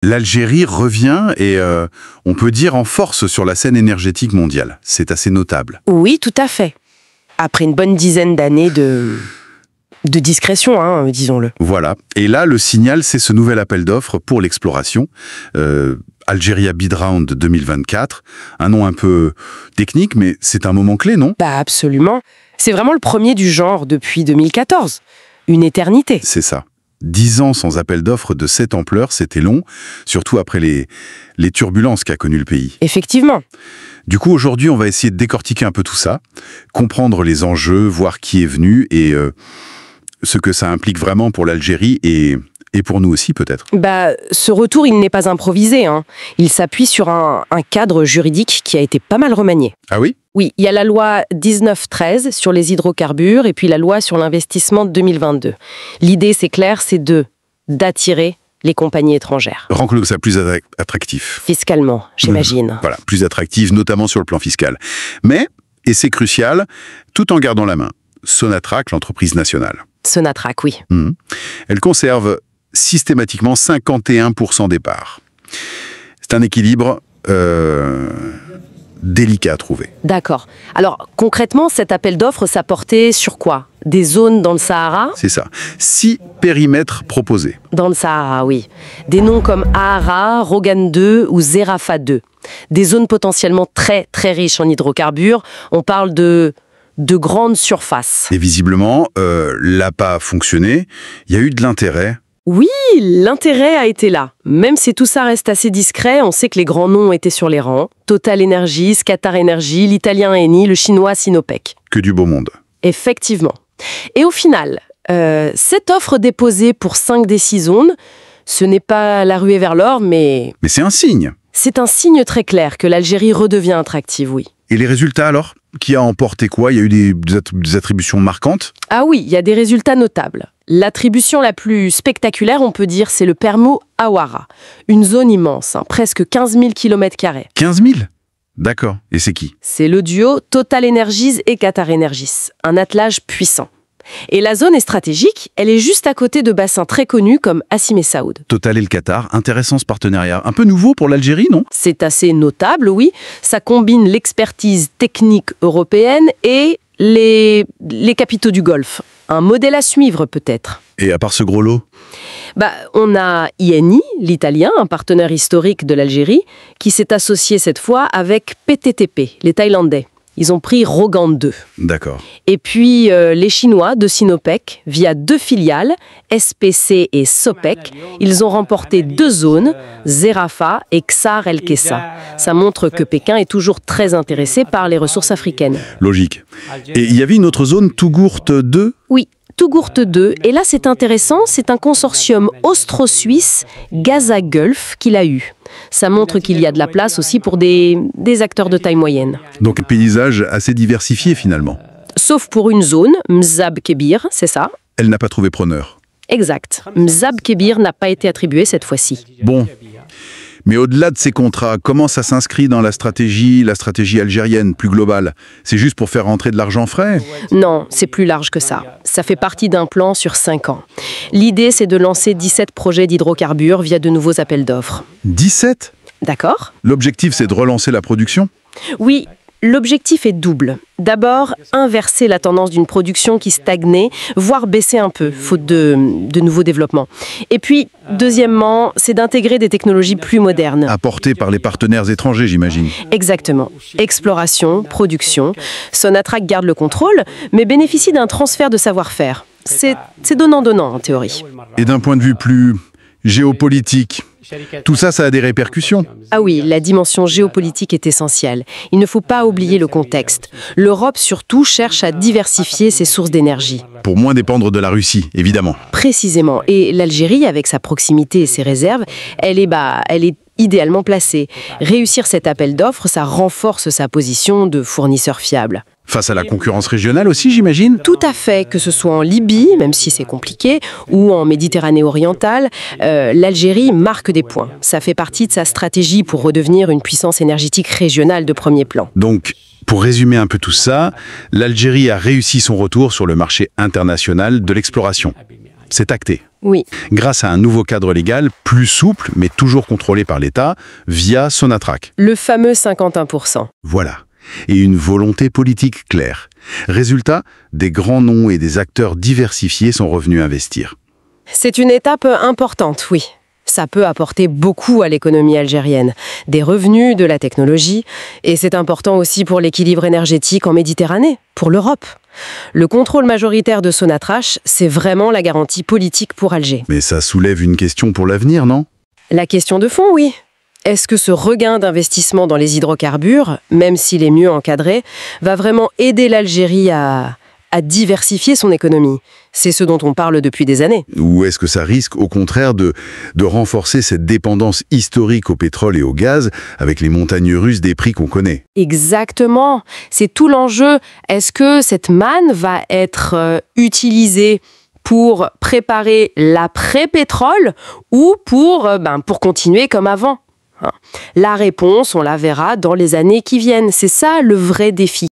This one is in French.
L'Algérie revient et on peut dire en force sur la scène énergétique mondiale. C'est assez notable. Oui, tout à fait. Après une bonne dizaine d'années de discrétion, disons-le. Voilà. Et là, le signal, c'est ce nouvel appel d'offres pour l'exploration. Algeria Bid Round 2024. Un nom un peu technique, mais c'est un moment clé, non? Bah absolument. C'est vraiment le premier du genre depuis 2014. Une éternité. C'est ça. 10 ans sans appel d'offres de cette ampleur, c'était long, surtout après les turbulences qu'a connues le pays. Effectivement. Du coup, aujourd'hui, on va essayer de décortiquer un peu tout ça, comprendre les enjeux, voir qui est venu et ce que ça implique vraiment pour l'Algérie et pour nous aussi, peut-être. Ce retour, il n'est pas improvisé. Il s'appuie sur un cadre juridique qui a été pas mal remanié. Ah oui? Oui, il y a la loi 1913 sur les hydrocarbures et puis la loi sur l'investissement de 2022. L'idée, c'est clair, c'est d'attirer les compagnies étrangères. Rendre ça plus attractif. Fiscalement, j'imagine. Voilà, plus attractif, notamment sur le plan fiscal. Mais, et c'est crucial, tout en gardant la main, Sonatrach, l'entreprise nationale. Sonatrach, oui. Elle conserve systématiquement 51% des parts. C'est un équilibre délicat à trouver. D'accord. Alors, concrètement, cet appel d'offres, ça portait sur quoi? Des zones dans le Sahara? C'est ça. 6 périmètres proposés. Dans le Sahara, oui. Des noms comme Ahara, Rogan 2 ou Zerafa 2. Des zones potentiellement très, très riches en hydrocarbures. On parle de grandes surfaces. Et visiblement, l'APA a fonctionné. Il y a eu de l'intérêt. Oui, l'intérêt a été là. Même si tout ça reste assez discret, on sait que les grands noms étaient sur les rangs. Total Energies, Qatar Energy, l'italien Eni, le chinois Sinopec. Que du beau monde. Effectivement. Et au final, cette offre déposée pour 5 des 6 zones, ce n'est pas la ruée vers l'or, mais... Mais c'est un signe. C'est un signe très clair que l'Algérie redevient attractive, oui. Et les résultats alors? Qui a emporté quoi? Il y a eu des attributions marquantes? Ah oui, il y a des résultats notables. L'attribution la plus spectaculaire, on peut dire, c'est le Permo Awara. Une zone immense, presque 15 000 km². 15 000? D'accord. Et c'est qui? C'est le duo Total Energies et Qatar Energies. Un attelage puissant. Et la zone est stratégique, elle est juste à côté de bassins très connus comme Hassim et Saoud. Total et le Qatar, intéressant ce partenariat. Un peu nouveau pour l'Algérie, non? C'est assez notable, oui. Ça combine l'expertise technique européenne et les capitaux du Golfe. Un modèle à suivre, peut-être. Et à part ce gros lot? On a Eni, l'italien, un partenaire historique de l'Algérie, qui s'est associé cette fois avec PTTP, les Thaïlandais. Ils ont pris Rogan 2. D'accord. Et puis les Chinois de Sinopec, via 2 filiales, SPC et Sopec, ils ont remporté 2 zones, Zerafa et Ksar El Kessa. Ça montre que Pékin est toujours très intéressé par les ressources africaines. Logique. Et il y avait une autre zone, Tougourt 2? Oui. Tougourt 2, et là c'est intéressant, c'est un consortium austro-suisse, Gaza Gulf, qui l'a eu. Ça montre qu'il y a de la place aussi pour des acteurs de taille moyenne. Donc un paysage assez diversifié finalement. Sauf pour une zone, Mzab Kebir, c'est ça? Elle n'a pas trouvé preneur. Exact. Mzab Kebir n'a pas été attribué cette fois-ci. Bon. Mais au-delà de ces contrats, comment ça s'inscrit dans la stratégie algérienne plus globale? C'est juste pour faire rentrer de l'argent frais? Non, c'est plus large que ça. Ça fait partie d'un plan sur 5 ans. L'idée, c'est de lancer 17 projets d'hydrocarbures via de nouveaux appels d'offres. 17? D'accord. L'objectif, c'est de relancer la production? Oui. L'objectif est double. D'abord, inverser la tendance d'une production qui stagnait, voire baisser un peu, faute de nouveaux développements. Et puis, deuxièmement, c'est d'intégrer des technologies plus modernes. Apportées par les partenaires étrangers, j'imagine. Exactement. Exploration, production. Sonatrach garde le contrôle, mais bénéficie d'un transfert de savoir-faire. C'est donnant-donnant, en théorie. Et d'un point de vue plus géopolitique, tout ça, ça a des répercussions. Ah oui, la dimension géopolitique est essentielle. Il ne faut pas oublier le contexte. L'Europe, surtout, cherche à diversifier ses sources d'énergie. Pour moins dépendre de la Russie, évidemment. Précisément. Et l'Algérie, avec sa proximité et ses réserves, elle est idéalement placée. Réussir cet appel d'offres, ça renforce sa position de fournisseur fiable. Face à la concurrence régionale aussi, j'imagine? Tout à fait, que ce soit en Libye, même si c'est compliqué, ou en Méditerranée orientale, l'Algérie marque des points. Ça fait partie de sa stratégie pour redevenir une puissance énergétique régionale de premier plan. Donc, pour résumer un peu tout ça, l'Algérie a réussi son retour sur le marché international de l'exploration. C'est acté. Oui. Grâce à un nouveau cadre légal plus souple, mais toujours contrôlé par l'État, via Sonatrach. Le fameux 51%. Voilà. Et une volonté politique claire. Résultat, des grands noms et des acteurs diversifiés sont revenus investir. C'est une étape importante, oui. Ça peut apporter beaucoup à l'économie algérienne. Des revenus, de la technologie, et c'est important aussi pour l'équilibre énergétique en Méditerranée, pour l'Europe. Le contrôle majoritaire de Sonatrach, c'est vraiment la garantie politique pour Alger. Mais ça soulève une question pour l'avenir, non? La question de fond, oui. Est-ce que ce regain d'investissement dans les hydrocarbures, même s'il est mieux encadré, va vraiment aider l'Algérie à diversifier son économie? C'est ce dont on parle depuis des années. Ou est-ce que ça risque, au contraire, de renforcer cette dépendance historique au pétrole et au gaz, avec les montagnes russes des prix qu'on connaît? Exactement. C'est tout l'enjeu. Est-ce que cette manne va être utilisée pour préparer l'après-pétrole ou pour continuer comme avant? La réponse, on la verra dans les années qui viennent. C'est ça le vrai défi.